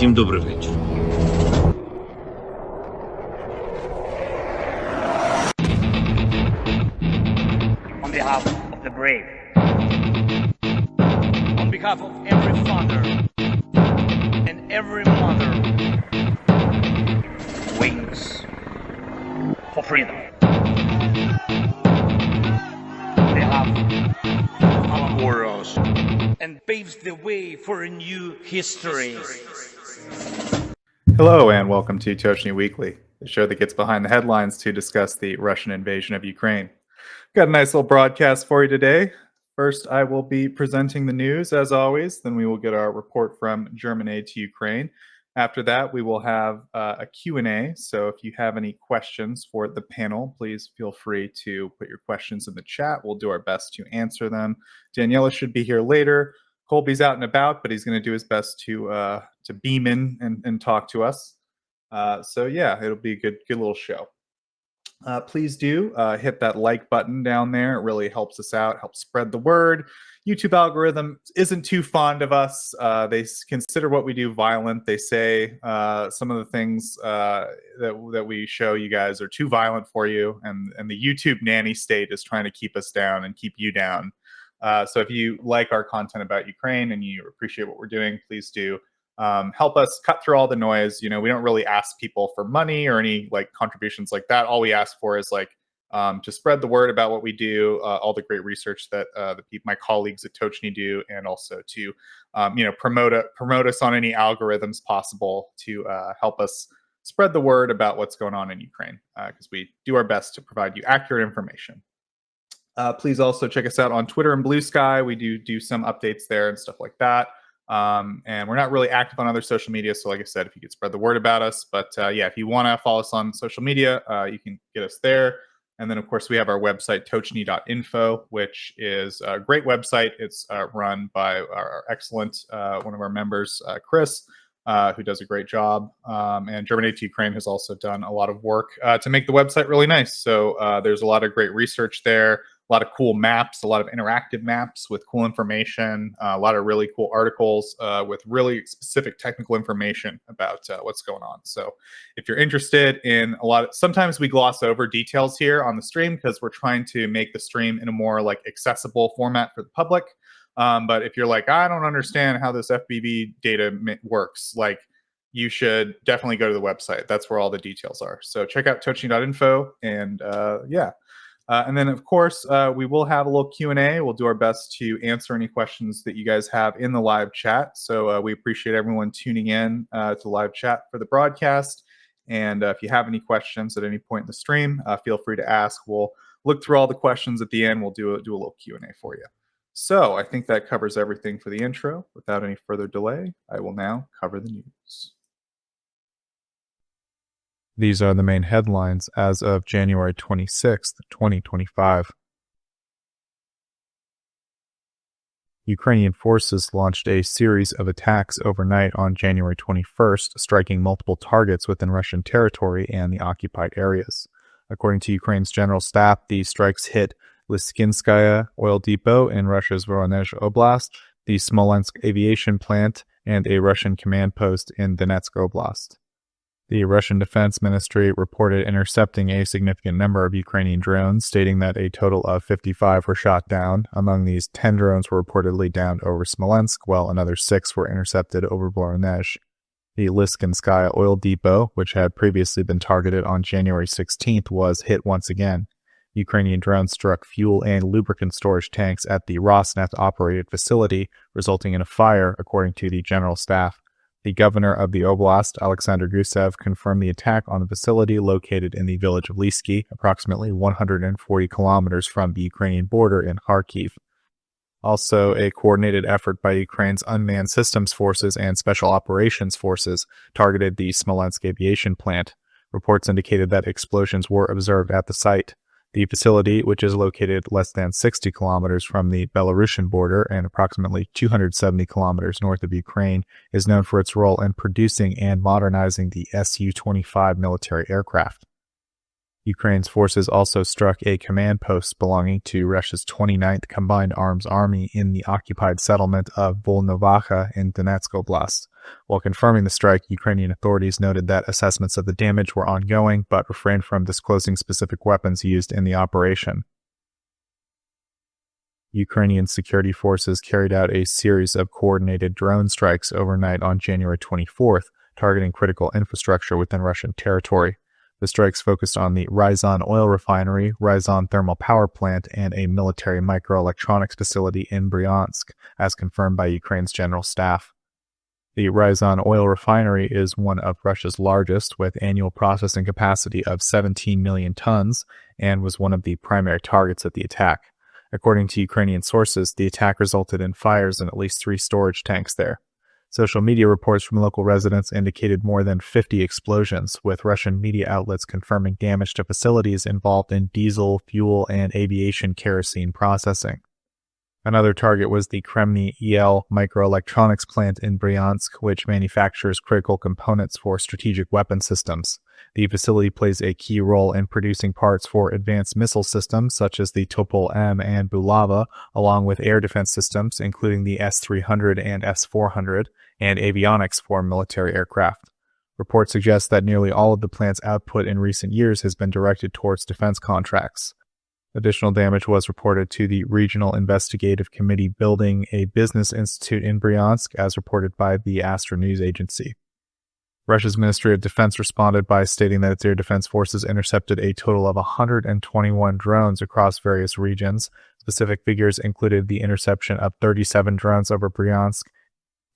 Всім добрий вечір. On behalf of the brave, on behalf of every father and every mother who waits for freedom, on behalf of our warriors, and paves the way for a new history. Hello and welcome to Tochnyi Weekly, the show that gets behind the headlines to discuss the Russian invasion of Ukraine. Got a nice little broadcast for you today. First, I will be presenting the news as always. Then we will get our report from German aid to Ukraine. After that, we will have a Q&A. So if you have any questions for the panel, please feel free to put your questions in the chat. We'll do our best to answer them. Daniela should be here later. Colby's out and about, but he's going to do his best to beam in and talk to us. So yeah, it'll be a good little show. Please do hit that like button down there. It really helps us out, helps spread the word. YouTube algorithm isn't too fond of us. They consider what we do violent. They say some of the things that we show you guys are too violent for you, and the YouTube nanny state is trying to keep us down and keep you down. So if you like our content about Ukraine and you appreciate what we're doing, please do help us cut through all the noise. You know, we don't really ask people for money or any like contributions like that. All we ask for is like to spread the word about what we do, all the great research that my colleagues at Tochnyi do, and also to promote us on any algorithms possible to help us spread the word about what's going on in Ukraine, because we do our best to provide you accurate information. Please also check us out on Twitter and Blue Sky. We do some updates there and stuff like that. And we're not really active on other social media. So like I said, if you could spread the word about us, but yeah, if you want to follow us on social media, you can get us there. And then of course we have our website, Tochnyi.info, which is a great website. It's run by our excellent, one of our members, Chris, who does a great job. And German Aid to Ukraine has also done a lot of work to make the website really nice. So there's a lot of great research there. A lot of cool maps, a lot of interactive maps with cool information, a lot of really cool articles with really specific technical information about what's going on. So if you're interested in sometimes we gloss over details here on the stream because we're trying to make the stream in a more like accessible format for the public. But if you're like, I don't understand how this FBB data works, like you should definitely go to the website. That's where all the details are. So check out Tochnyi.info and yeah. And then, of course, we will have a little Q&A. We'll do our best to answer any questions that you guys have in the live chat. So we appreciate everyone tuning in to live chat for the broadcast. And if you have any questions at any point in the stream, feel free to ask. We'll look through all the questions at the end. We'll do a little Q&A for you. So I think that covers everything for the intro. Without any further delay, I will now cover the news. These are the main headlines as of January 26th, 2025. Ukrainian forces launched a series of attacks overnight on January 21st, striking multiple targets within Russian territory and the occupied areas. According to Ukraine's general staff, the strikes hit Lyskinskaya oil depot in Russia's Voronezh Oblast, the Smolensk aviation plant, and a Russian command post in Donetsk Oblast. The Russian Defense Ministry reported intercepting a significant number of Ukrainian drones, stating that a total of 55 were shot down. Among these, 10 drones were reportedly downed over Smolensk, while another 6 were intercepted over Voronezh. The Lyskinskaya oil depot, which had previously been targeted on January 16th, was hit once again. Ukrainian drones struck fuel and lubricant storage tanks at the Rosneft-operated facility, resulting in a fire, according to the general staff. The governor of the oblast, Alexander Gusev, confirmed the attack on the facility located in the village of Lysky, approximately 140 kilometers from the Ukrainian border in Kharkiv. Also, a coordinated effort by Ukraine's unmanned systems forces and special operations forces targeted the Smolensk aviation plant. Reports indicated that explosions were observed at the site. The facility, which is located less than 60 kilometers from the Belarusian border and approximately 270 kilometers north of Ukraine, is known for its role in producing and modernizing the Su-25 military aircraft. Ukraine's forces also struck a command post belonging to Russia's 29th Combined Arms Army in the occupied settlement of Volnovacha in Donetsk Oblast. While confirming the strike, Ukrainian authorities noted that assessments of the damage were ongoing, but refrained from disclosing specific weapons used in the operation. Ukrainian security forces carried out a series of coordinated drone strikes overnight on January 24th, targeting critical infrastructure within Russian territory. The strikes focused on the Ryazan oil refinery, Ryazan thermal power plant, and a military microelectronics facility in Bryansk, as confirmed by Ukraine's general staff. The Ryazan oil refinery is one of Russia's largest, with annual processing capacity of 17 million tons, and was one of the primary targets of the attack. According to Ukrainian sources, the attack resulted in fires in at least 3 storage tanks there. Social media reports from local residents indicated more than 50 explosions, with Russian media outlets confirming damage to facilities involved in diesel, fuel, and aviation kerosene processing. Another target was the Tochnyi Weekly microelectronics plant in Bryansk, which manufactures critical components for strategic weapon systems. The facility plays a key role in producing parts for advanced missile systems such as the Topol-M and Bulava, along with air defense systems including the S-300 and S-400, and avionics for military aircraft. Reports suggest that nearly all of the plant's output in recent years has been directed towards defense contracts. Additional damage was reported to the Regional Investigative Committee building, a business institute in Bryansk, as reported by the Astra news agency. Russia's Ministry of Defense responded by stating that its air defense forces intercepted a total of 121 drones across various regions. Specific figures included the interception of 37 drones over Bryansk,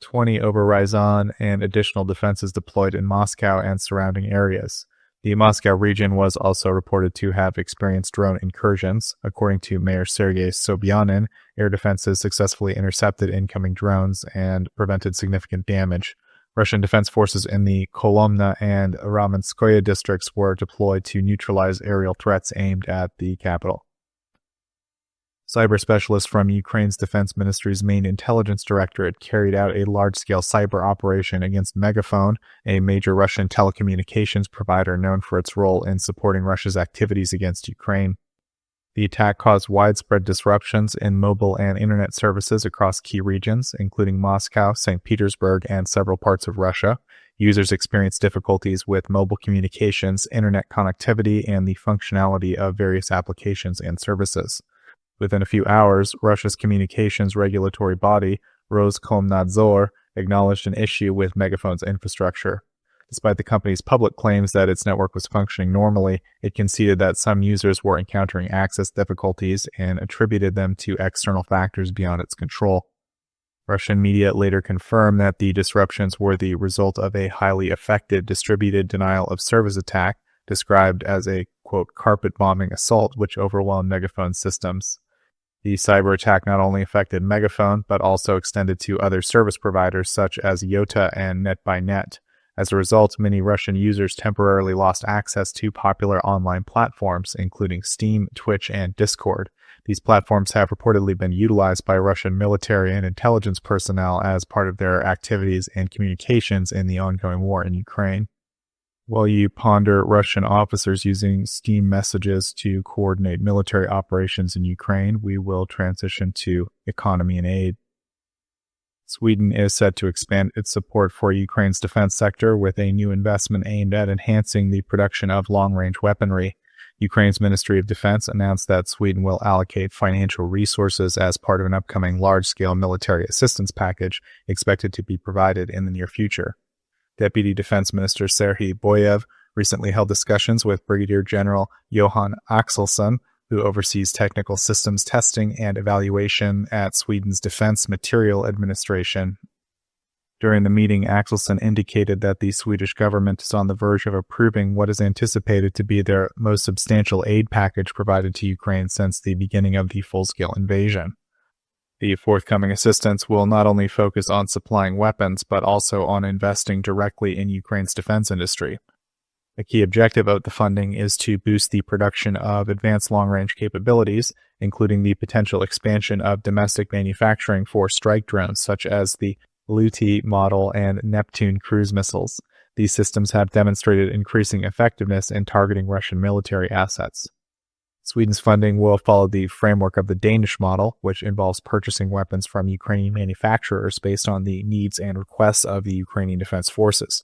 20 over Ryazan, and additional defenses deployed in Moscow and surrounding areas. The Moscow region was also reported to have experienced drone incursions. According to Mayor Sergei Sobyanin, air defenses successfully intercepted incoming drones and prevented significant damage. Russian defense forces in the Kolomna and Ramenskoye districts were deployed to neutralize aerial threats aimed at the capital. Cyber specialists from Ukraine's Defense Ministry's main intelligence directorate carried out a large-scale cyber operation against Megaphone, a major Russian telecommunications provider known for its role in supporting Russia's activities against Ukraine. The attack caused widespread disruptions in mobile and internet services across key regions, including Moscow, St. Petersburg, and several parts of Russia. Users experienced difficulties with mobile communications, internet connectivity, and the functionality of various applications and services. Within a few hours, Russia's communications regulatory body, Roskomnadzor, acknowledged an issue with Megaphone's infrastructure. Despite the company's public claims that its network was functioning normally, it conceded that some users were encountering access difficulties and attributed them to external factors beyond its control. Russian media later confirmed that the disruptions were the result of a highly effective distributed denial of service attack, described as a, quote, carpet bombing assault which overwhelmed Megaphone systems. The cyber attack not only affected Megaphone, but also extended to other service providers such as Yota and NetByNet. As a result, many Russian users temporarily lost access to popular online platforms, including Steam, Twitch, and Discord. These platforms have reportedly been utilized by Russian military and intelligence personnel as part of their activities and communications in the ongoing war in Ukraine. While you ponder Russian officers using Steam messages to coordinate military operations in Ukraine, we will transition to economy and aid. Sweden is set to expand its support for Ukraine's defense sector with a new investment aimed at enhancing the production of long-range weaponry. Ukraine's Ministry of Defense announced that Sweden will allocate financial resources as part of an upcoming large-scale military assistance package expected to be provided in the near future. Deputy Defense Minister Serhiy Boyev recently held discussions with Brigadier General Johan Axelsson, who oversees technical systems testing and evaluation at Sweden's Defense Materiel Administration. During the meeting, Axelsson indicated that the Swedish government is on the verge of approving what is anticipated to be their most substantial aid package provided to Ukraine since the beginning of the full-scale invasion. The forthcoming assistance will not only focus on supplying weapons, but also on investing directly in Ukraine's defense industry. A key objective of the funding is to boost the production of advanced long-range capabilities, including the potential expansion of domestic manufacturing for strike drones such as the Luti model and Neptune cruise missiles. These systems have demonstrated increasing effectiveness in targeting Russian military assets. Sweden's funding will follow the framework of the Danish model, which involves purchasing weapons from Ukrainian manufacturers based on the needs and requests of the Ukrainian Defense Forces.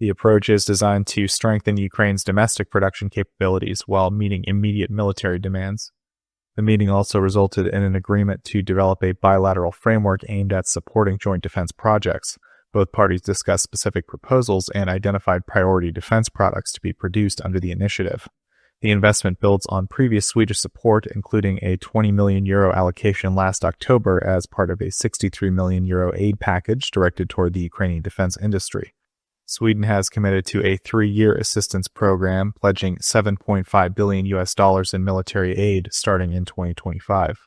The approach is designed to strengthen Ukraine's domestic production capabilities while meeting immediate military demands. The meeting also resulted in an agreement to develop a bilateral framework aimed at supporting joint defense projects. Both parties discussed specific proposals and identified priority defense products to be produced under the initiative. The investment builds on previous Swedish support, including a €20 million allocation last October as part of a €63 million aid package directed toward the Ukrainian defense industry. Sweden has committed to a 3-year assistance program, pledging $7.5 billion in military aid starting in 2025.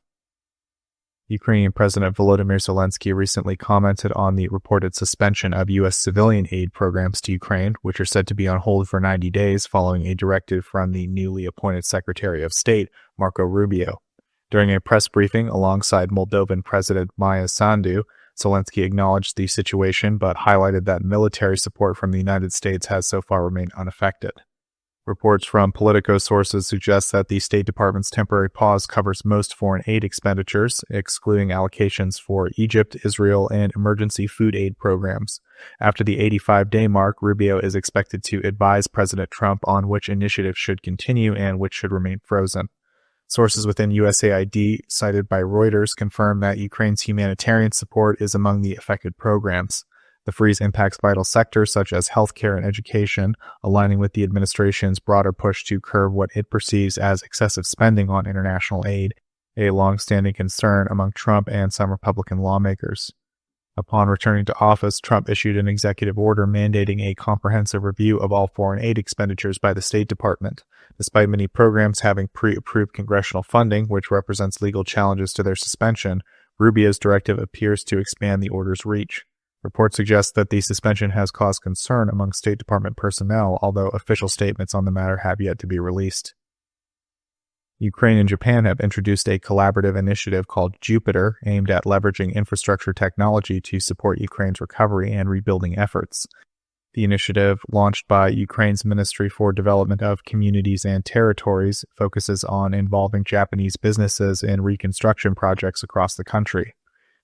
Ukrainian President Volodymyr Zelensky recently commented on the reported suspension of U.S. civilian aid programs to Ukraine, which are said to be on hold for 90 days following a directive from the newly appointed Secretary of State, Marco Rubio. During a press briefing alongside Moldovan President Maia Sandu, Zelensky acknowledged the situation but highlighted that military support from the United States has so far remained unaffected. Reports from Politico sources suggest that the State Department's temporary pause covers most foreign aid expenditures, excluding allocations for Egypt, Israel, and emergency food aid programs. After the 85-day mark, Rubio is expected to advise President Trump on which initiatives should continue and which should remain frozen. Sources within USAID, cited by Reuters, confirm that Ukraine's humanitarian support is among the affected programs. The freeze impacts vital sectors such as healthcare and education, aligning with the administration's broader push to curb what it perceives as excessive spending on international aid, a long-standing concern among Trump and some Republican lawmakers. Upon returning to office, Trump issued an executive order mandating a comprehensive review of all foreign aid expenditures by the State Department. Despite many programs having pre-approved congressional funding, which represents legal challenges to their suspension, Rubio's directive appears to expand the order's reach. Reports suggest that the suspension has caused concern among State Department personnel, although official statements on the matter have yet to be released. Ukraine and Japan have introduced a collaborative initiative called Jupiter, aimed at leveraging infrastructure technology to support Ukraine's recovery and rebuilding efforts. The initiative, launched by Ukraine's Ministry for Development of Communities and Territories, focuses on involving Japanese businesses in reconstruction projects across the country.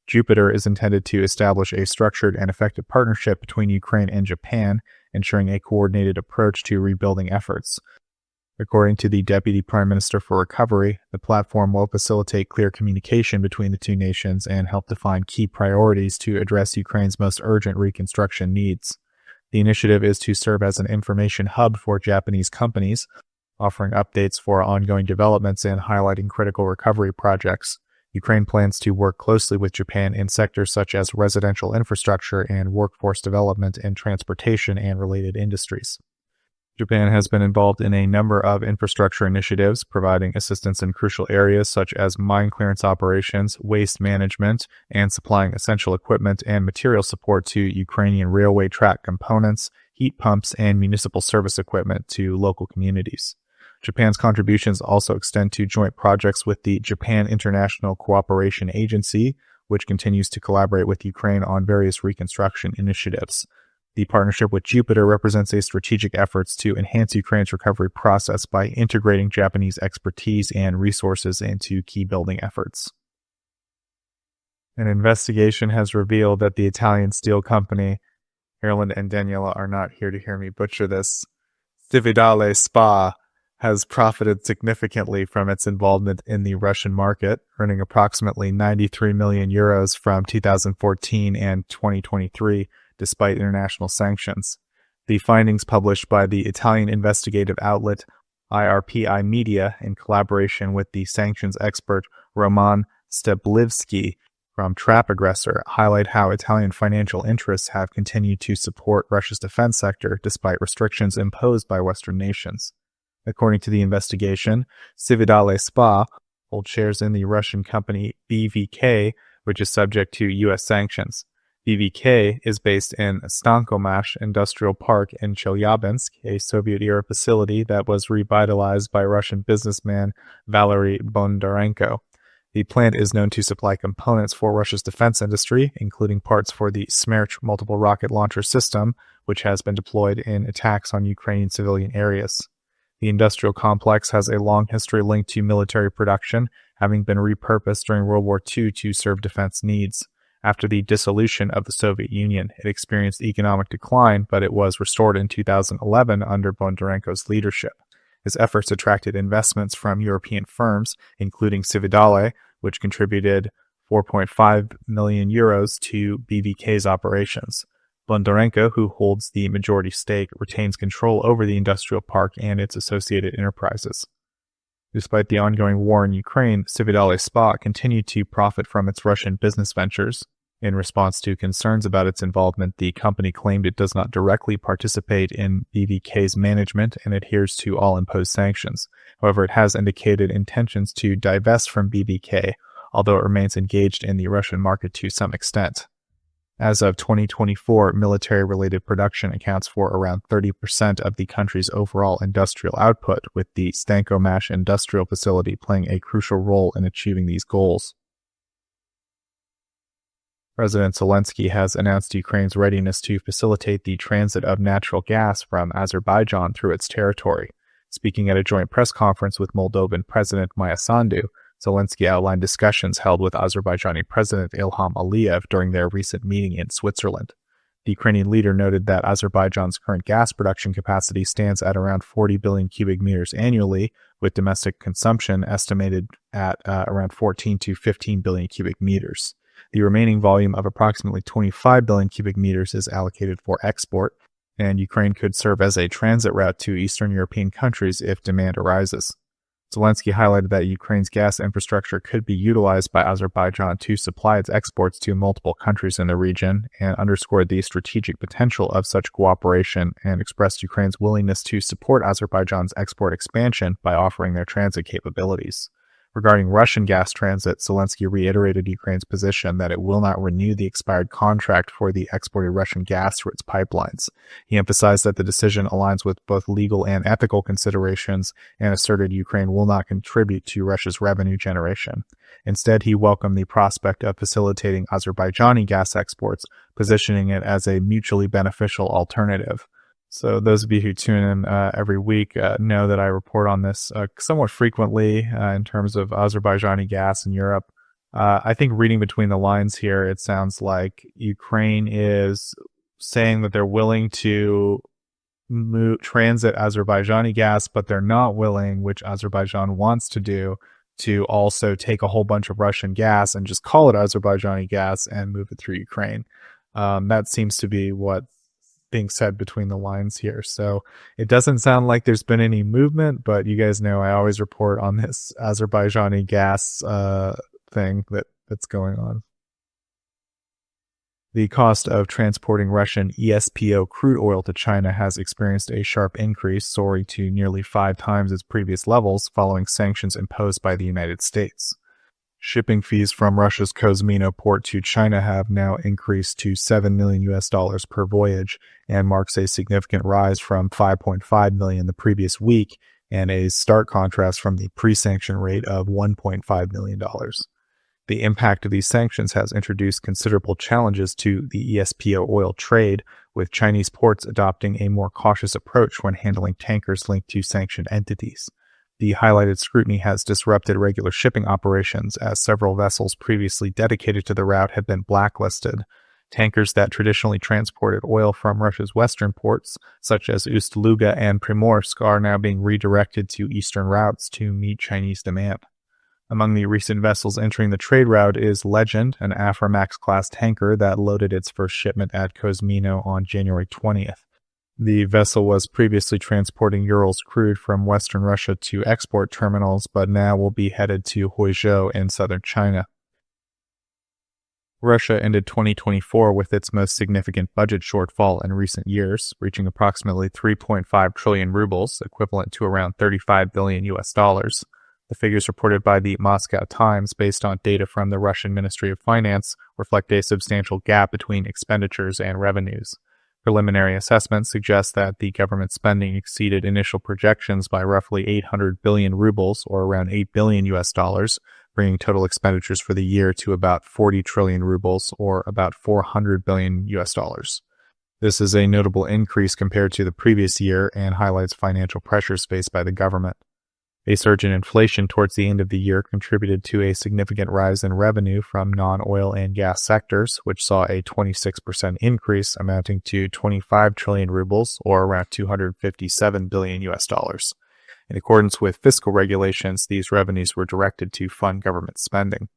Jupiter is intended to establish a structured and effective partnership between Ukraine and Japan, ensuring a coordinated approach to rebuilding efforts. According to the Deputy Prime Minister for Recovery, the platform will facilitate clear communication between the two nations and help define key priorities to address Ukraine's most urgent reconstruction needs. The initiative is to serve as an information hub for Japanese companies, offering updates for ongoing developments and highlighting critical recovery projects. Ukraine plans to work closely with Japan in sectors such as residential infrastructure and workforce development and transportation and related industries. Japan has been involved in a number of infrastructure initiatives, providing assistance in crucial areas such as mine clearance operations, waste management, and supplying essential equipment and material support to Ukrainian railway track components, heat pumps, and municipal service equipment to local communities. Japan's contributions also extend to joint projects with the Japan International Cooperation Agency, which continues to collaborate with Ukraine on various reconstruction initiatives. The partnership with Jupiter represents a strategic effort to enhance Ukraine's recovery process by integrating Japanese expertise and resources into key building efforts. An investigation has revealed that the Italian steel company, Ireland and Daniela are not here to hear me butcher this, Cividale SpA, has profited significantly from its involvement in the Russian market, earning approximately €93 million from 2014 and 2023, despite international sanctions. The findings published by the Italian investigative outlet IRPI Media in collaboration with the sanctions expert Roman Steblivsky from Trap Aggressor highlight how Italian financial interests have continued to support Russia's defense sector despite restrictions imposed by Western nations. According to the investigation, Cividale SpA holds shares in the Russian company BVK, which is subject to U.S. sanctions. BVK is based in Stankomash Industrial Park in Chelyabinsk, a Soviet-era facility that was revitalized by Russian businessman Valery Bondarenko. The plant is known to supply components for Russia's defense industry, including parts for the Smerch multiple rocket launcher system, which has been deployed in attacks on Ukrainian civilian areas. The The industrial complex has a long history linked to military production, having been repurposed during World War II to serve defense needs. After the dissolution of the Soviet Union, it experienced economic decline, but it was restored in 2011 under Bondarenko's leadership. His efforts attracted investments from European firms, including Cividale, which contributed 4.5 million euros to BVK's operations. Bondarenko, who holds the majority stake, retains control over the industrial park and its associated enterprises. Despite the ongoing war in Ukraine, Cividale SPA continued to profit from its Russian business ventures. In response to concerns about its involvement, the company claimed it does not directly participate in BVK's management and adheres to all imposed sanctions. However, it has indicated intentions to divest from BVK, although it remains engaged in the Russian market to some extent. As of 2024, military-related production accounts for around 30% of the country's overall industrial output, with the Stankomash industrial facility playing a crucial role in achieving these goals. President Zelensky has announced Ukraine's readiness to facilitate the transit of natural gas from Azerbaijan through its territory. Speaking at a joint press conference with Moldovan President Maya Sandu, Zelensky outlined discussions held with Azerbaijani President Ilham Aliyev during their recent meeting in Switzerland. The Ukrainian leader noted that Azerbaijan's current gas production capacity stands at around 40 billion cubic meters annually, with domestic consumption estimated at around 14 to 15 billion cubic meters. The remaining volume of approximately 25 billion cubic meters is allocated for export, and Ukraine could serve as a transit route to Eastern European countries if demand arises. Zelensky highlighted that Ukraine's gas infrastructure could be utilized by Azerbaijan to supply its exports to multiple countries in the region, and underscored the strategic potential of such cooperation and expressed Ukraine's willingness to support Azerbaijan's export expansion by offering their transit capabilities. Regarding Russian gas transit, Zelensky reiterated Ukraine's position that it will not renew the expired contract for the exported Russian gas through its pipelines. He emphasized that the decision aligns with both legal and ethical considerations and asserted Ukraine will not contribute to Russia's revenue generation. Instead, he welcomed the prospect of facilitating Azerbaijani gas exports, positioning it as a mutually beneficial alternative. So those of you who tune in every week know that I report on this somewhat frequently in terms of Azerbaijani gas in Europe. I think reading between the lines here, it sounds like Ukraine is saying that they're willing to transit Azerbaijani gas, but they're not willing, which Azerbaijan wants to do, to also take a whole bunch of Russian gas and just call it Azerbaijani gas and move it through Ukraine. That seems to be what's being said between the lines here. So it doesn't sound like there's been any movement, but you guys know I always report on this Azerbaijani gas thing that's going on. The cost of transporting Russian ESPO crude oil to China has experienced a sharp increase, soaring to nearly 5 times its previous levels following sanctions imposed by the United States. Shipping fees from Russia's Kozmino port to China have now increased to $7 million per voyage, and marks a significant rise from $5.5 million the previous week, and a stark contrast from the pre-sanction rate of $1.5 million. The impact of these sanctions has introduced considerable challenges to the ESPO oil trade, with Chinese ports adopting a more cautious approach when handling tankers linked to sanctioned entities. The highlighted scrutiny has disrupted regular shipping operations, as several vessels previously dedicated to the route have been blacklisted. Tankers that traditionally transported oil from Russia's western ports, such as Ust-Luga and Primorsk, are now being redirected to eastern routes to meet Chinese demand. Among the recent vessels entering the trade route is Legend, an Aframax-class tanker that loaded its first shipment at Kozmino on January 20th. The vessel was previously transporting Urals crude from western Russia to export terminals, but now will be headed to Huizhou in southern China. Russia ended 2024 with its most significant budget shortfall in recent years, reaching approximately 3.5 trillion rubles, equivalent to around $35 billion. The figures reported by the Moscow Times, based on data from the Russian Ministry of Finance, reflect a substantial gap between expenditures and revenues. Preliminary assessments suggest that the government spending exceeded initial projections by roughly 800 billion rubles, or around $8 billion, bringing total expenditures for the year to about 40 trillion rubles, or about $400 billion. This is a notable increase compared to the previous year and highlights financial pressures faced by the government. A surge in inflation towards the end of the year contributed to a significant rise in revenue from non-oil and gas sectors, which saw a 26% increase amounting to 25 trillion rubles, or around $257 billion US dollars. In accordance with fiscal regulations, these revenues were directed to fund government spending.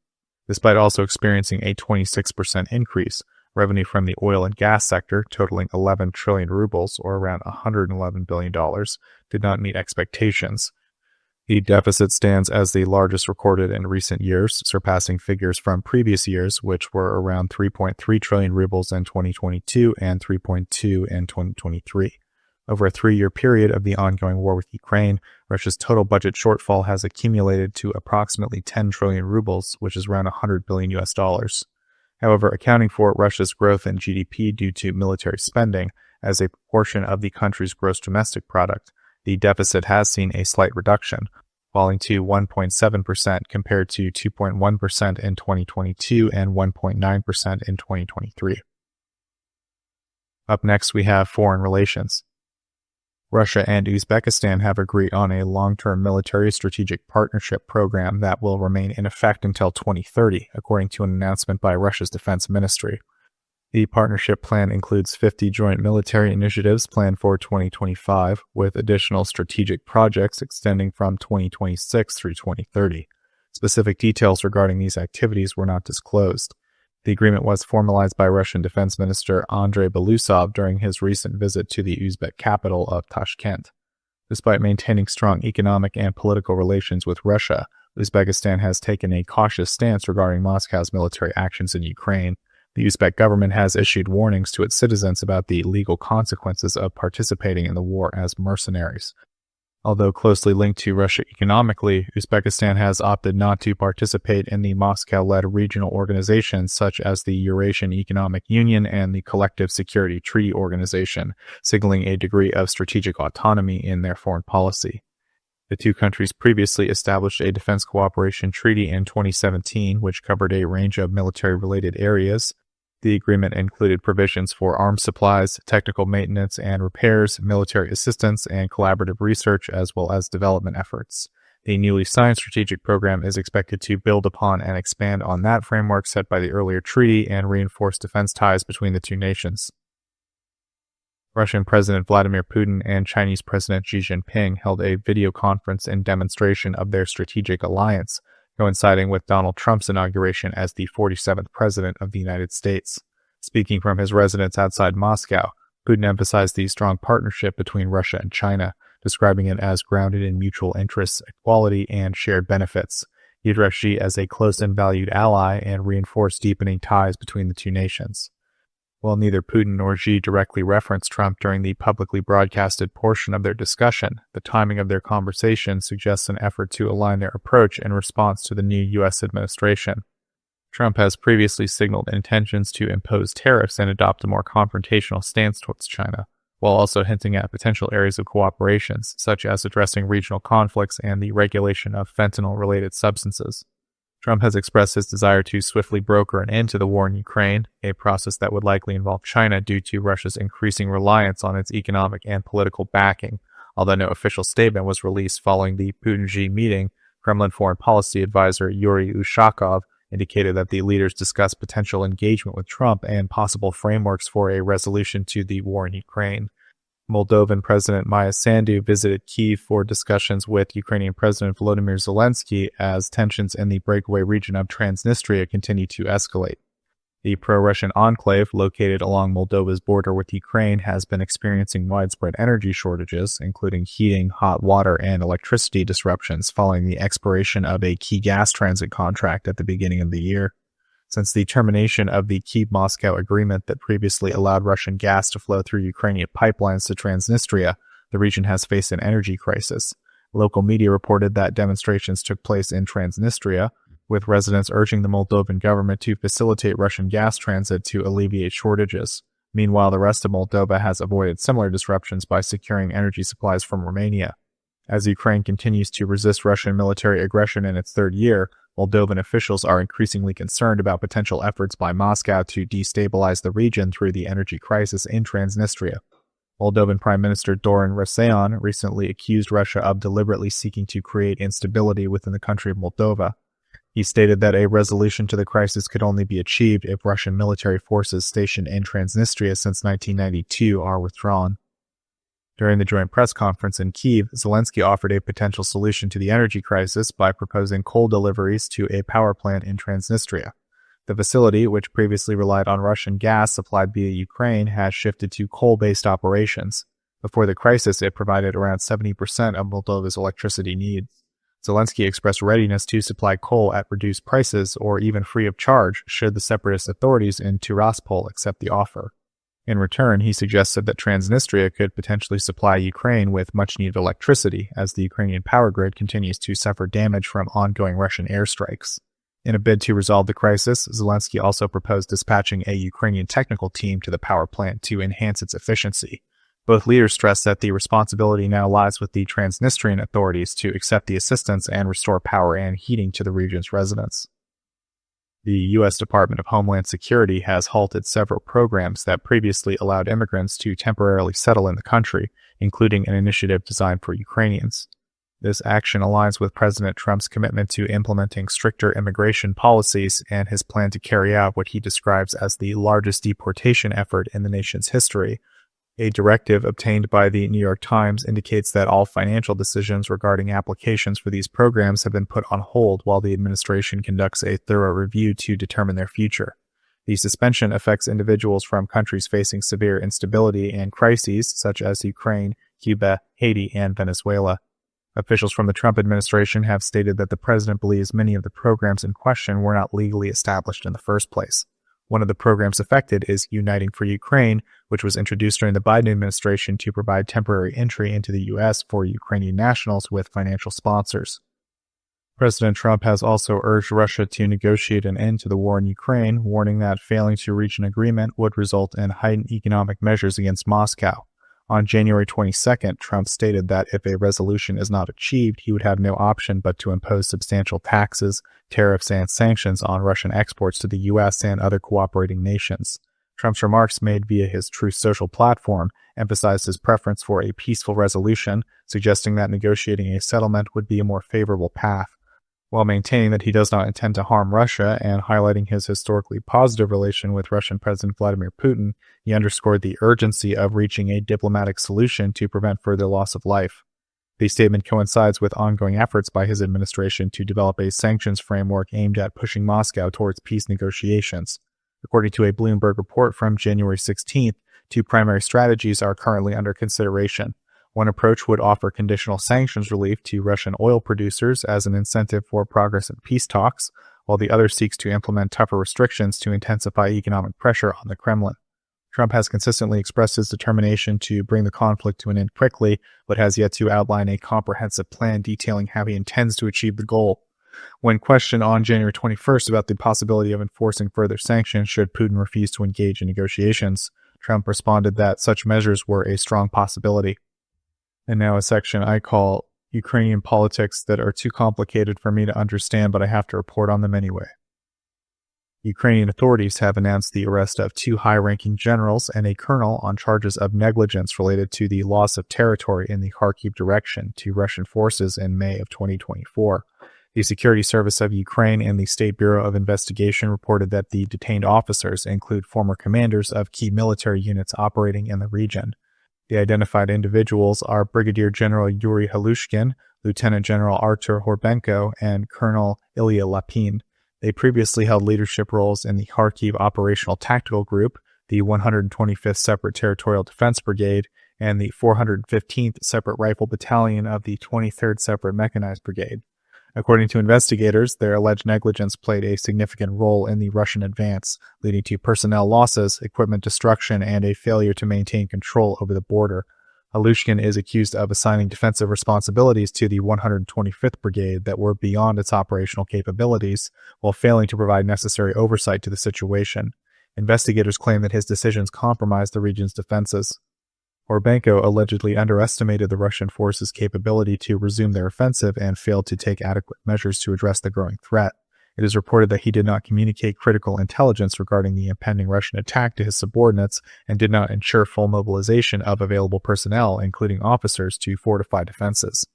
Despite also experiencing a 26% increase, revenue from the oil and gas sector, totaling 11 trillion rubles, or around $111 billion, did not meet expectations. The deficit stands as the largest recorded in recent years, surpassing figures from previous years, which were around 3.3 trillion rubles in 2022 and 3.2 in 2023. Over a 3-year period of the ongoing war with Ukraine, Russia's total budget shortfall has accumulated to approximately 10 trillion rubles, which is around $100 billion US dollars. However, accounting for Russia's growth in GDP due to military spending as a proportion of the country's gross domestic product, the deficit has seen a slight reduction, falling to 1.7% compared to 2.1% in 2022 and 1.9% in 2023. Up next, we have foreign relations. Russia and Uzbekistan have agreed on a long-term military strategic partnership program that will remain in effect until 2030, according to an announcement by Russia's defense ministry. The partnership plan includes 50 joint military initiatives planned for 2025, with additional strategic projects extending from 2026 through 2030. Specific details regarding these activities were not disclosed. The agreement was formalized by Russian Defense Minister Andrei Belousov during his recent visit to the Uzbek capital of Tashkent. Despite maintaining strong economic and political relations with Russia, Uzbekistan has taken a cautious stance regarding Moscow's military actions in Ukraine. The Uzbek government has issued warnings to its citizens about the legal consequences of participating in the war as mercenaries. Although closely linked to Russia economically, Uzbekistan has opted not to participate in the Moscow-led regional organizations such as the Eurasian Economic Union and the Collective Security Treaty Organization, signaling a degree of strategic autonomy in their foreign policy. The two countries previously established a defense cooperation treaty in 2017, which covered a range of military-related areas. The agreement included provisions for arms supplies, technical maintenance and repairs, military assistance, and collaborative research, as well as development efforts. The newly signed strategic program is expected to build upon and expand on that framework set by the earlier treaty and reinforce defense ties between the two nations. Russian President Vladimir Putin and Chinese President Xi Jinping held a video conference in demonstration of their strategic alliance, coinciding with Donald Trump's inauguration as the 47th President of the United States. Speaking from his residence outside Moscow, Putin emphasized the strong partnership between Russia and China, describing it as grounded in mutual interests, equality, and shared benefits. He addressed Xi as a close and valued ally and reinforced deepening ties between the two nations. While neither Putin nor Xi directly referenced Trump during the publicly broadcasted portion of their discussion, the timing of their conversation suggests an effort to align their approach in response to the new U.S. administration. Trump has previously signaled intentions to impose tariffs and adopt a more confrontational stance towards China, while also hinting at potential areas of cooperation, such as addressing regional conflicts and the regulation of fentanyl-related substances. Trump has expressed his desire to swiftly broker an end to the war in Ukraine, a process that would likely involve China due to Russia's increasing reliance on its economic and political backing. Although no official statement was released following the Putin-Xi meeting, Kremlin foreign policy advisor Yuri Ushakov indicated that the leaders discussed potential engagement with Trump and possible frameworks for a resolution to the war in Ukraine. Moldovan President Maya Sandu visited Kyiv for discussions with Ukrainian President Volodymyr Zelensky as tensions in the breakaway region of Transnistria continue to escalate. The pro-Russian enclave, located along Moldova's border with Ukraine, has been experiencing widespread energy shortages, including heating, hot water, and electricity disruptions following the expiration of a key gas transit contract at the beginning of the year. Since the termination of the Kyiv-Moscow agreement that previously allowed Russian gas to flow through Ukrainian pipelines to Transnistria, the region has faced an energy crisis. Local media reported that demonstrations took place in Transnistria, with residents urging the Moldovan government to facilitate Russian gas transit to alleviate shortages. Meanwhile, the rest of Moldova has avoided similar disruptions by securing energy supplies from Romania. As Ukraine continues to resist Russian military aggression in its third year, Moldovan officials are increasingly concerned about potential efforts by Moscow to destabilize the region through the energy crisis in Transnistria. Moldovan Prime Minister Dorin Rasean recently accused Russia of deliberately seeking to create instability within the country of Moldova. He stated that a resolution to the crisis could only be achieved if Russian military forces stationed in Transnistria since 1992 are withdrawn. During the joint press conference in Kyiv, Zelensky offered a potential solution to the energy crisis by proposing coal deliveries to a power plant in Transnistria. The facility, which previously relied on Russian gas supplied via Ukraine, has shifted to coal-based operations. Before the crisis, it provided around 70% of Moldova's electricity needs. Zelensky expressed readiness to supply coal at reduced prices or even free of charge should the separatist authorities in Tiraspol accept the offer. In return, he suggested that Transnistria could potentially supply Ukraine with much-needed electricity as the Ukrainian power grid continues to suffer damage from ongoing Russian airstrikes. In a bid to resolve the crisis, Zelensky also proposed dispatching a Ukrainian technical team to the power plant to enhance its efficiency. Both leaders stressed that the responsibility now lies with the Transnistrian authorities to accept the assistance and restore power and heating to the region's residents. The U.S. Department of Homeland Security has halted several programs that previously allowed immigrants to temporarily settle in the country, including an initiative designed for Ukrainians. This action aligns with President Trump's commitment to implementing stricter immigration policies and his plan to carry out what he describes as the largest deportation effort in the nation's history. A directive obtained by the New York Times indicates that all financial decisions regarding applications for these programs have been put on hold while the administration conducts a thorough review to determine their future. The suspension affects individuals from countries facing severe instability and crises such as Ukraine, Cuba, Haiti, and Venezuela. Officials from the Trump administration have stated that the president believes many of the programs in question were not legally established in the first place. One of the programs affected is Uniting for Ukraine, which was introduced during the Biden administration to provide temporary entry into the U.S. for Ukrainian nationals with financial sponsors. President Trump has also urged Russia to negotiate an end to the war in Ukraine, warning that failing to reach an agreement would result in heightened economic measures against Moscow. On January 22nd, Trump stated that if a resolution is not achieved, he would have no option but to impose substantial taxes, tariffs, and sanctions on Russian exports to the U.S. and other cooperating nations. Trump's remarks made via his Truth Social platform emphasized his preference for a peaceful resolution, suggesting that negotiating a settlement would be a more favorable path. While maintaining that he does not intend to harm Russia and highlighting his historically positive relation with Russian President Vladimir Putin, he underscored the urgency of reaching a diplomatic solution to prevent further loss of life. The statement coincides with ongoing efforts by his administration to develop a sanctions framework aimed at pushing Moscow towards peace negotiations. According to a Bloomberg report from January 16th, two primary strategies are currently under consideration. One approach would offer conditional sanctions relief to Russian oil producers as an incentive for progress in peace talks, while the other seeks to implement tougher restrictions to intensify economic pressure on the Kremlin. Trump has consistently expressed his determination to bring the conflict to an end quickly, but has yet to outline a comprehensive plan detailing how he intends to achieve the goal. When questioned on January 21st about the possibility of enforcing further sanctions should Putin refuse to engage in negotiations, Trump responded that such measures were a strong possibility. And now a section I call Ukrainian politics that are too complicated for me to understand, but I have to report on them anyway. Ukrainian authorities have announced the arrest of two high-ranking generals and a colonel on charges of negligence related to the loss of territory in the Kharkiv direction to Russian forces in May of 2024. The Security Service of Ukraine and the State Bureau of Investigation reported that the detained officers include former commanders of key military units operating in the region. The identified individuals are Brigadier General Yuri Halushkin, Lieutenant General Artur Horbenko, and Colonel Ilya Lapin. They previously held leadership roles in the Kharkiv Operational Tactical Group, the 125th Separate Territorial Defense Brigade, and the 415th Separate Rifle Battalion of the 23rd Separate Mechanized Brigade. According to investigators, their alleged negligence played a significant role in the Russian advance, leading to personnel losses, equipment destruction, and a failure to maintain control over the border. Halushkin is accused of assigning defensive responsibilities to the 125th Brigade that were beyond its operational capabilities, while failing to provide necessary oversight to the situation. Investigators claim that his decisions compromised the region's defenses. Horbenko allegedly underestimated the Russian forces' capability to resume their offensive and failed to take adequate measures to address the growing threat. It is reported that he did not communicate critical intelligence regarding the impending Russian attack to his subordinates and did not ensure full mobilization of available personnel, including officers, to fortify defenses.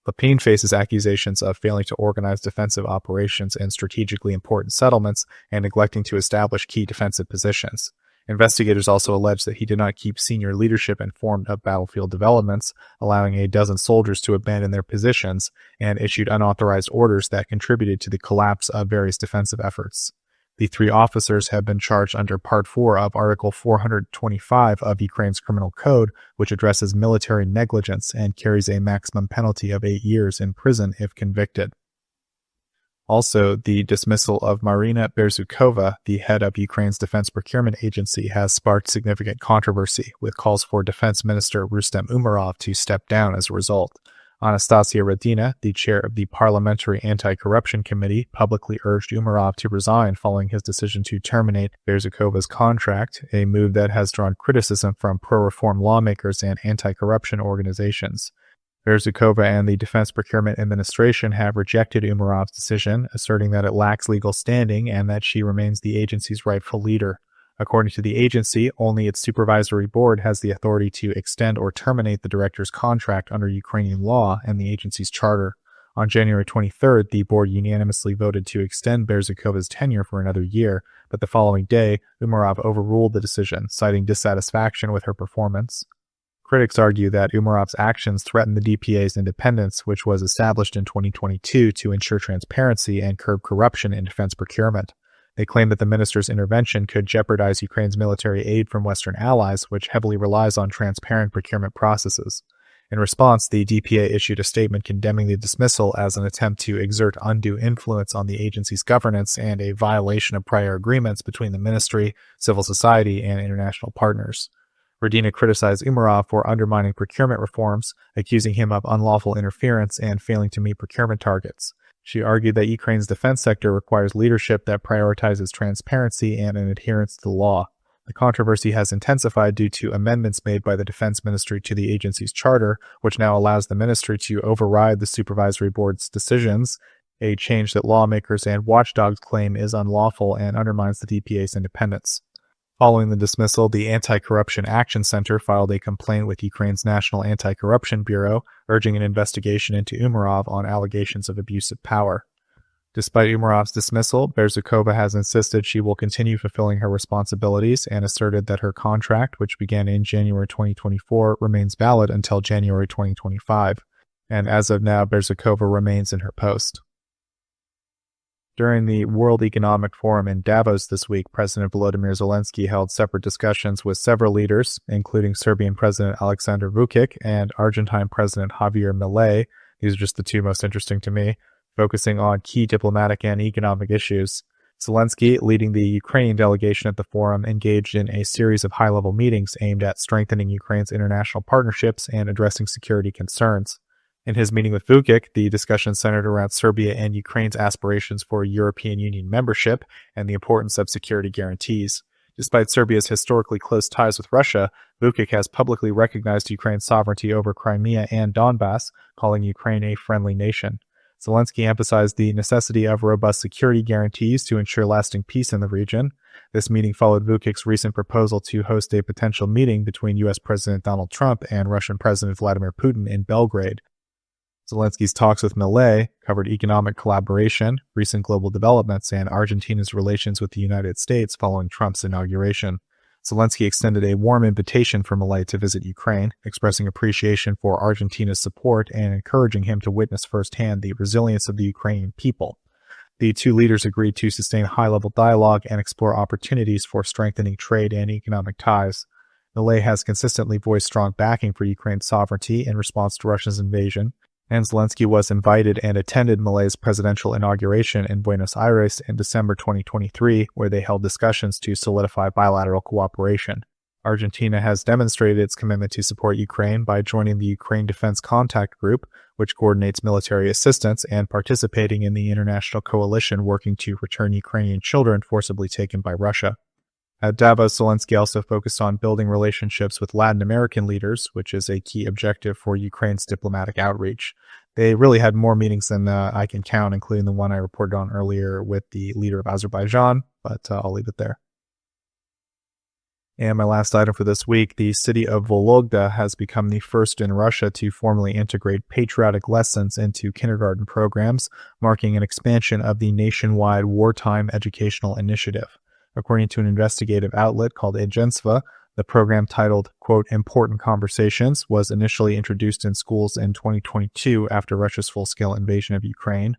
Lapine faces accusations of failing to organize defensive operations in strategically important settlements and neglecting to establish key defensive positions. Investigators also allege that he did not keep senior leadership informed of battlefield developments, allowing a dozen soldiers to abandon their positions, and issued unauthorized orders that contributed to the collapse of various defensive efforts. The 3 officers have been charged under Part 4 of Article 425 of Ukraine's Criminal Code, which addresses military negligence and carries a maximum penalty of 8 years in prison if convicted. Also, the dismissal of Marina Berzukova, the head of Ukraine's Defense Procurement Agency, has sparked significant controversy, with calls for Defense Minister Rustem Umerov to step down as a result. Anastasia Radina, the chair of the Parliamentary Anti-Corruption Committee, publicly urged Umerov to resign following his decision to terminate Berzukova's contract, a move that has drawn criticism from pro-reform lawmakers and anti-corruption organizations. Berzukova and the Defense Procurement Administration have rejected Umerov's decision, asserting that it lacks legal standing and that she remains the agency's rightful leader. According to the agency, only its supervisory board has the authority to extend or terminate the director's contract under Ukrainian law and the agency's charter. On January 23rd, the board unanimously voted to extend Berzukova's tenure for another year, but the following day, Umerov overruled the decision, citing dissatisfaction with her performance. Critics argue that Umerov's actions threaten the DPA's independence, which was established in 2022 to ensure transparency and curb corruption in defense procurement. They claim that the minister's intervention could jeopardize Ukraine's military aid from Western allies, which heavily relies on transparent procurement processes. In response, the DPA issued a statement condemning the dismissal as an attempt to exert undue influence on the agency's governance and a violation of prior agreements between the ministry, civil society, and international partners. Radina criticized Umerov for undermining procurement reforms, accusing him of unlawful interference and failing to meet procurement targets. She argued that Ukraine's defense sector requires leadership that prioritizes transparency and an adherence to the law. The controversy has intensified due to amendments made by the Defense Ministry to the agency's charter, which now allows the ministry to override the supervisory board's decisions, a change that lawmakers and watchdogs claim is unlawful and undermines the DPA's independence. Following the dismissal, the Anti-Corruption Action Center filed a complaint with Ukraine's National Anti-Corruption Bureau, urging an investigation into Umerov on allegations of abuse of power. Despite Umerov's dismissal, Berzukova has insisted she will continue fulfilling her responsibilities and asserted that her contract, which began in January 2024, remains valid until January 2025. And as of now, Berzukova remains in her post. During the World Economic Forum in Davos this week, President Volodymyr Zelensky held separate discussions with several leaders, including Serbian President Aleksandar Vučić and Argentine President Javier Milei. These are just the 2 most interesting to me, focusing on key diplomatic and economic issues. Zelensky, leading the Ukrainian delegation at the forum, engaged in a series of high-level meetings aimed at strengthening Ukraine's international partnerships and addressing security concerns. In his meeting with Vučić, the discussion centered around Serbia and Ukraine's aspirations for European Union membership and the importance of security guarantees. Despite Serbia's historically close ties with Russia, Vučić has publicly recognized Ukraine's sovereignty over Crimea and Donbass, calling Ukraine a friendly nation. Zelensky emphasized the necessity of robust security guarantees to ensure lasting peace in the region. This meeting followed Vučić's recent proposal to host a potential meeting between U.S. President Donald Trump and Russian President Vladimir Putin in Belgrade. Zelensky's talks with Milei covered economic collaboration, recent global developments, and Argentina's relations with the United States following Trump's inauguration. Zelensky extended a warm invitation for Milei to visit Ukraine, expressing appreciation for Argentina's support and encouraging him to witness firsthand the resilience of the Ukrainian people. The 2 leaders agreed to sustain high-level dialogue and explore opportunities for strengthening trade and economic ties. Milei has consistently voiced strong backing for Ukraine's sovereignty in response to Russia's invasion, and Zelensky was invited and attended Milei's presidential inauguration in Buenos Aires in December 2023, where they held discussions to solidify bilateral cooperation. Argentina has demonstrated its commitment to support Ukraine by joining the Ukraine Defense Contact Group, which coordinates military assistance, and participating in the international coalition working to return Ukrainian children forcibly taken by Russia. At Davos, Zelensky also focused on building relationships with Latin American leaders, which is a key objective for Ukraine's diplomatic outreach. They really had more meetings than I can count, including the one I reported on earlier with the leader of Azerbaijan, but I'll leave it there. And my last item for this week, the city of Vologda has become the first in Russia to formally integrate patriotic lessons into kindergarten programs, marking an expansion of the nationwide wartime educational initiative. According to an investigative outlet called Agentstva, the program titled, quote, Important Conversations, was initially introduced in schools in 2022 after Russia's full-scale invasion of Ukraine.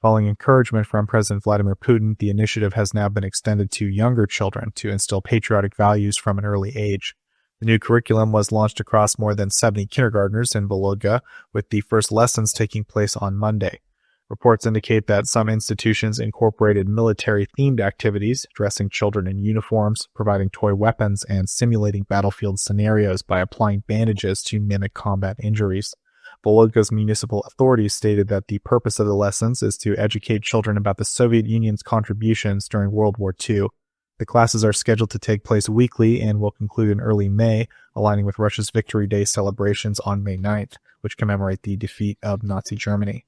Following encouragement from President Vladimir Putin, the initiative has now been extended to younger children to instill patriotic values from an early age. The new curriculum was launched across more than 70 kindergartners in Vologda, with the first lessons taking place on Monday. Reports indicate that some institutions incorporated military-themed activities, dressing children in uniforms, providing toy weapons, and simulating battlefield scenarios by applying bandages to mimic combat injuries. Vologda's municipal authorities stated that the purpose of the lessons is to educate children about the Soviet Union's contributions during World War II. The classes are scheduled to take place weekly and will conclude in early May, aligning with Russia's Victory Day celebrations on May 9th, which commemorate the defeat of Nazi Germany.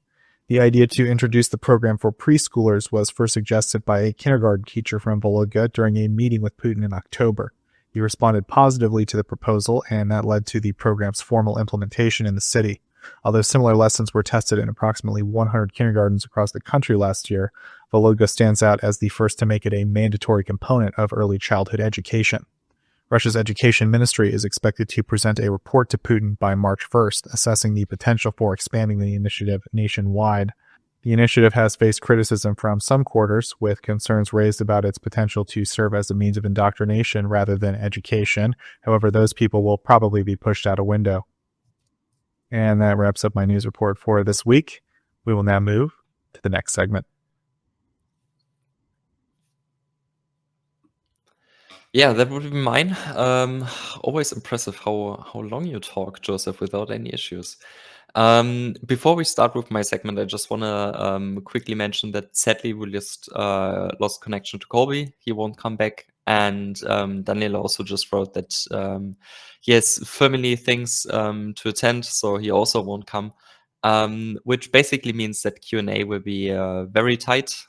The idea to introduce the program for preschoolers was first suggested by a kindergarten teacher from Vologda during a meeting with Putin in October. He responded positively to the proposal, and that led to the program's formal implementation in the city. Although similar lessons were tested in approximately 100 kindergartens across the country last year, Vologda stands out as the first to make it a mandatory component of early childhood education. Russia's education ministry is expected to present a report to Putin by March 1st, assessing the potential for expanding the initiative nationwide. The initiative has faced criticism from some quarters, with concerns raised about its potential to serve as a means of indoctrination rather than education. However, those people will probably be pushed out a window. And that wraps up my news report for this week. We will now move to the next segment. Yeah, that would be mine. Always impressive how long you talk, Joseph, without any issues. Before we start with my segment, I just want to quickly mention that sadly we just lost connection to Colby. He won't come back. And Daniel also just wrote that he has family things to attend, so he also won't come. Which basically means that Q&A will be very tight.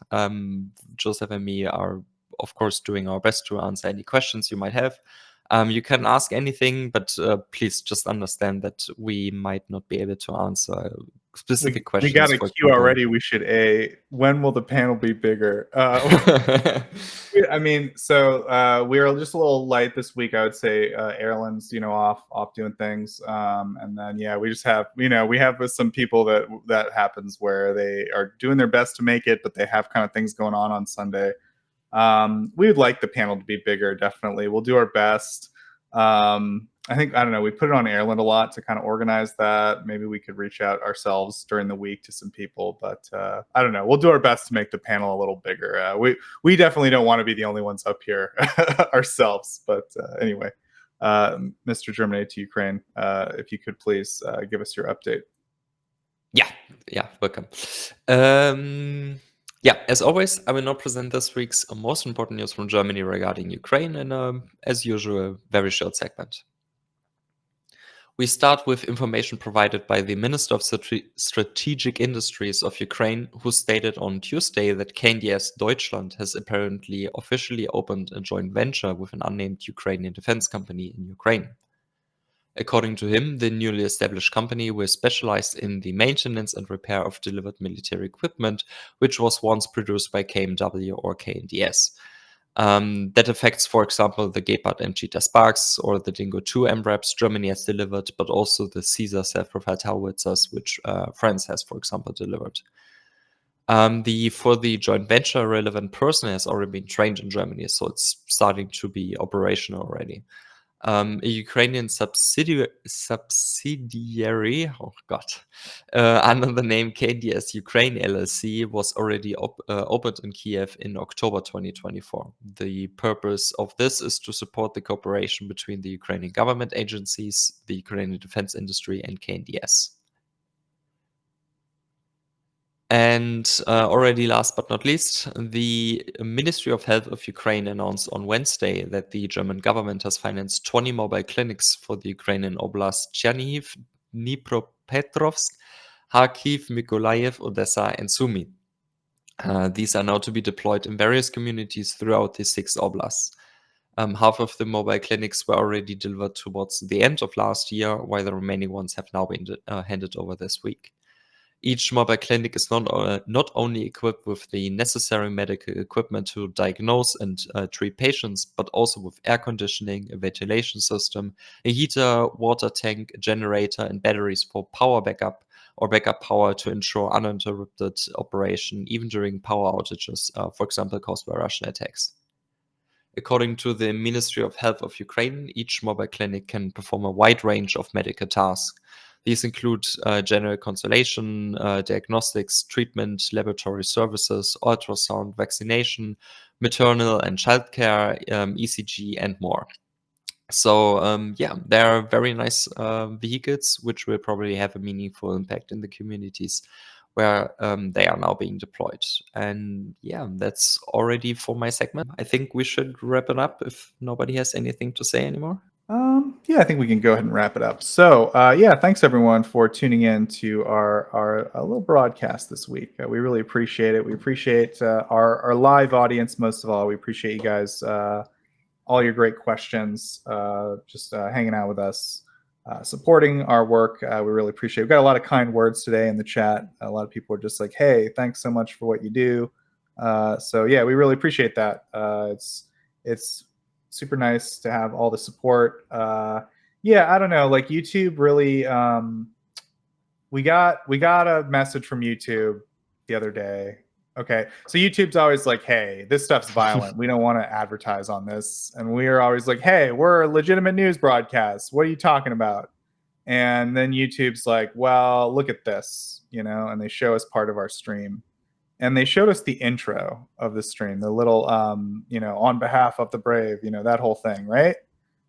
Joseph and me are, of course, doing our best to answer any questions you might have. You can ask anything, but please just understand that we might not be able to answer specific questions. We got a queue already. We should when will the panel be bigger? I mean, so we're just a little light this week. I would say Erlen's, off doing things, and then we just have, we have with some people that happens where they are doing their best to make it, but they have kind of things going on Sunday. We would like the panel to be bigger. Definitely, we'll do our best. I don't know. We put it on Ireland a lot to kind of organize that. Maybe we could reach out ourselves during the week to some people, but I don't know. We'll do our best to make the panel a little bigger. We definitely don't want to be the only ones up here ourselves. But anyway, Mr. Germany to Ukraine, if you could please give us your update. Yeah, welcome. As always, I will now present this week's most important news from Germany regarding Ukraine in, as usual, very short segment. We start with information provided by the Minister of Strategic Industries of Ukraine, who stated on Tuesday that KNDS Deutschland has apparently officially opened a joint venture with an unnamed Ukrainian defense company in Ukraine. According to him, the newly established company will specialize in the maintenance and repair of delivered military equipment, which was once produced by KMW or KNDS. That affects, for example, the Gepard and Cheetah Sparks or the Dingo 2 MRAPs Germany has delivered, but also the Caesar self-propelled howitzers, which France has, for example, delivered. For the joint venture, relevant person has already been trained in Germany, so it's starting to be operational already. A Ukrainian subsidiary, under the name KNDS Ukraine LLC was already opened in Kyiv in October 2024. The purpose of this is to support the cooperation between the Ukrainian government agencies, the Ukrainian defense industry, and KNDS. And already last but not least, the Ministry of Health of Ukraine announced on Wednesday that the German government has financed 20 mobile clinics for the Ukrainian Oblast Chernihiv, Dnipropetrovsk, Kharkiv, Mykolaiv, Odessa, and Sumy. These are now to be deployed in various communities throughout the 6 oblasts. Half of the mobile clinics were already delivered towards the end of last year, while the remaining ones have now been handed over this week. Each mobile clinic is not only equipped with the necessary medical equipment to diagnose and treat patients, but also with air conditioning, a ventilation system, a heater, water tank, a generator, and batteries for power backup or backup power to ensure uninterrupted operation, even during power outages, for example, caused by Russian attacks. According to the Ministry of Health of Ukraine, each mobile clinic can perform a wide range of medical tasks. These include general consultation, diagnostics, treatment, laboratory services, ultrasound, vaccination, maternal and childcare, ECG, and more. So yeah, there are very nice vehicles which will probably have a meaningful impact in the communities where they are now being deployed. And yeah, that's already for my segment. I think we should wrap it up if nobody has anything to say anymore. Yeah, I think we can go ahead and wrap it up. So, yeah, thanks everyone for tuning in to our little broadcast this week. We really appreciate it. We appreciate our live audience most of all. We appreciate you guys, all your great questions, just hanging out with us, supporting our work. We really appreciate it. We've got a lot of kind words today in the chat. A lot of people are just like, "Hey, thanks so much for what you do." So yeah, we really appreciate that. It's super nice to have all the support. Yeah, I don't know, like YouTube really. We got a message from YouTube the other day. Okay, so YouTube's always like, "Hey, this stuff's violent. We don't want to advertise on this." And we're always like, "Hey, we're a legitimate news broadcast. What are you talking about?" And then YouTube's like, "Well, look at this," and they show us part of our stream. And they showed us the intro of the stream, the little, on behalf of the brave, that whole thing, right?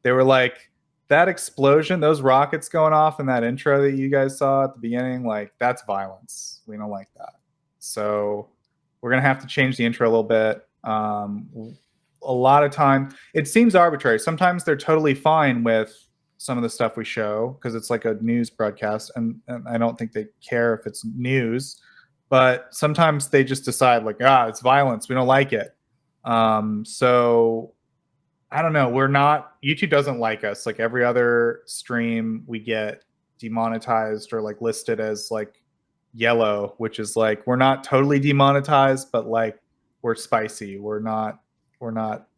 They were like, that explosion, those rockets going off in that intro that you guys saw at the beginning, like, that's violence. We don't like that. So we're going to have to change the intro a little bit. A lot of time, it seems arbitrary. Sometimes they're totally fine with some of the stuff we show because it's like a news broadcast, and I don't think they care if it's news. But sometimes they just decide like, it's violence. We don't like it. So I don't know. YouTube doesn't like us. Like every other stream, we get demonetized or like listed as like yellow, which is like, we're not totally demonetized, but like we're spicy. We're not we're not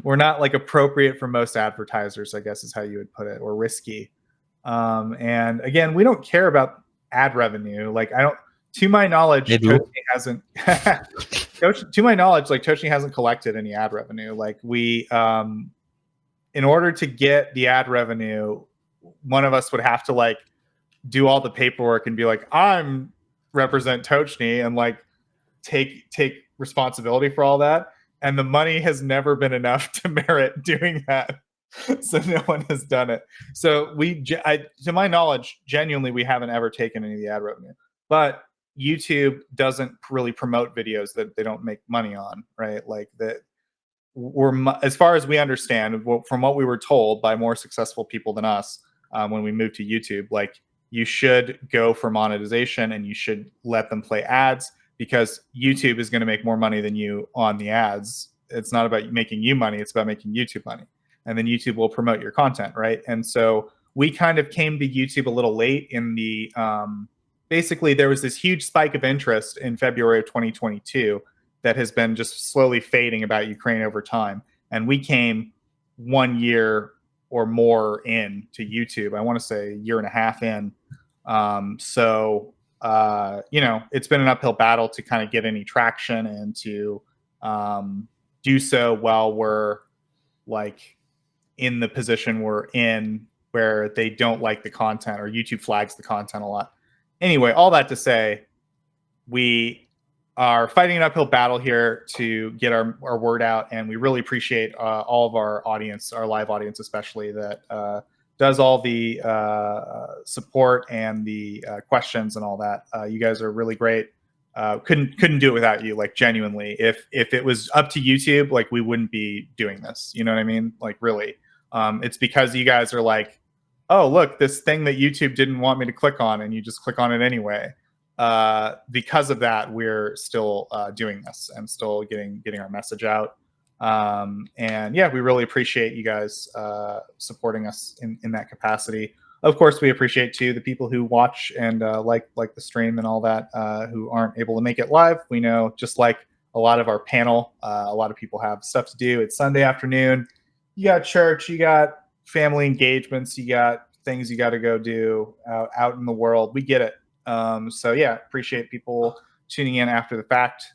like appropriate for most advertisers, I guess is how you would put it, or risky. And again, we don't care about ad revenue. Like to my knowledge, Tochnyi hasn't. To my knowledge, like Tochnyi hasn't collected any ad revenue. Like we, in order to get the ad revenue, one of us would have to like do all the paperwork and be like, I'm represent Tochnyi and like take responsibility for all that. And the money has never been enough to merit doing that. So no one has done it. So to my knowledge, genuinely, we haven't ever taken any of the ad revenue. But YouTube doesn't really promote videos that they don't make money on, right? Like that, as far as we understand, from what we were told by more successful people than us, when we moved to YouTube, like you should go for monetization and you should let them play ads because YouTube is going to make more money than you on the ads. It's not about making you money; it's about making YouTube money, and then YouTube will promote your content, right? And so we kind of came to YouTube a little late in the. Basically, there was this huge spike of interest in February of 2022 that has been just slowly fading about Ukraine over time. And we came 1 year or more in to YouTube. I want to say a year and a half in. So it's been an uphill battle to kind of get any traction and to do so while we're like in the position we're in where they don't like the content or YouTube flags the content a lot. Anyway, all that to say, we are fighting an uphill battle here to get our word out, and we really appreciate all of our audience, our live audience especially, that does all the support and the questions and all that. You guys are really great. Couldn't do it without you, like genuinely. If it was up to YouTube, like we wouldn't be doing this. You know what I mean? Like really, it's because you guys are like oh, look, this thing that YouTube didn't want me to click on, and you just click on it anyway. Because of that, we're still doing this and still getting our message out. And yeah, we really appreciate you guys supporting us in that capacity. Of course, we appreciate too the people who watch and like the stream and all that who aren't able to make it live. We know, just like a lot of our panel, a lot of people have stuff to do. It's Sunday afternoon. You got church, you got family engagements, you got things you got to go do out in the world. We get it. So yeah, appreciate people tuning in after the fact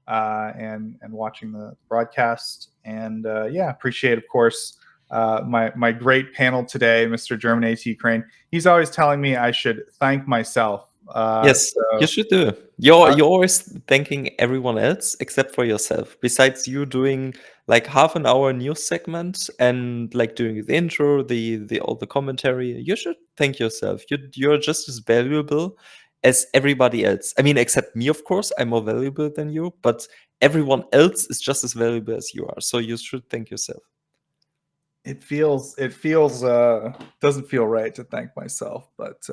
and watching the broadcast. And yeah, appreciate, of course, my great panel today, Mr. German to Ukraine. He's always telling me I should thank myself. Yes, so- you should do. You're always thanking everyone else except for yourself. Besides you doing like half an hour news segment and like doing the intro, the all the commentary, you should thank yourself. You're just as valuable as everybody else. I mean, except me, of course. I'm more valuable than you, but everyone else is just as valuable as you are. So you should thank yourself. It feels doesn't feel right to thank myself, but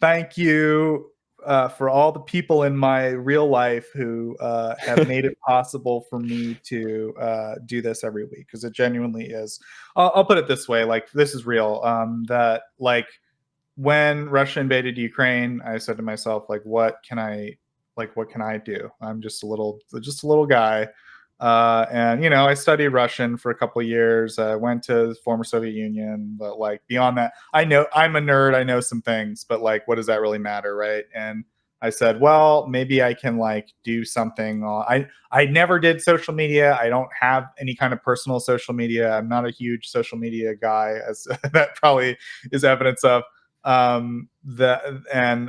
thank you for all the people in my real life who have made it possible for me to do this every week, because it genuinely is. I'll put it this way, like, this is real. That, like, when Russia invaded Ukraine, I said to myself, like, what can I do? I'm just a little guy. And I studied Russian for a couple of years. I went to the former Soviet Union, but like beyond that, I know I'm a nerd. I know some things, but like, what does that really matter, right? And I said, well, maybe I can like do something. I never did social media. I don't have any kind of personal social media. I'm not a huge social media guy, as that probably is evidence of. And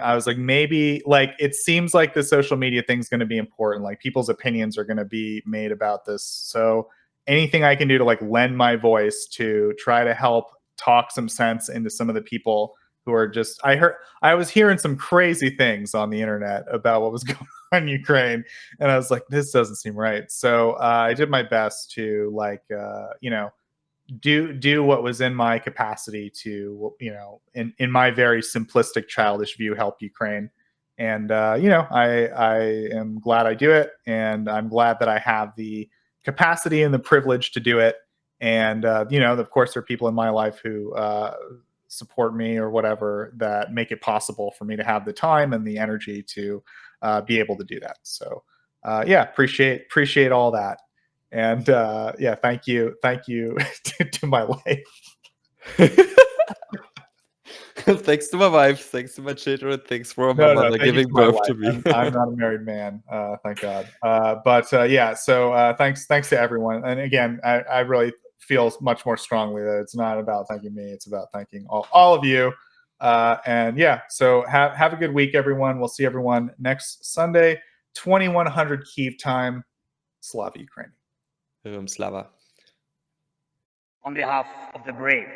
I was like, maybe, like, it seems like the social media thing's going to be important, like people's opinions are going to be made about this, so anything I can do to like lend my voice to try to help talk some sense into some of the people who are just, I was hearing some crazy things on the internet about what was going on in Ukraine, and I was like, this doesn't seem right. So I did my best to like do what was in my capacity to, in my very simplistic, childish view, help Ukraine. And I am glad I do it, and I'm glad that I have the capacity and the privilege to do it. And of course, there are people in my life who support me or whatever, that make it possible for me to have the time and the energy to be able to do that. So yeah, appreciate all that. And yeah, thank you to my wife. Thanks to my wife, thanks to my children, thanks for my No, mother thank you giving to my birth wife. to me. I'm not a married man, thank God. But yeah, so thanks to everyone. And again, I really feel much more strongly that it's not about thanking me; it's about thanking all of you. And yeah, so have a good week, everyone. We'll see everyone next Sunday, 2100 Kyiv time. Slava Ukraini. Slava. On behalf of the brave.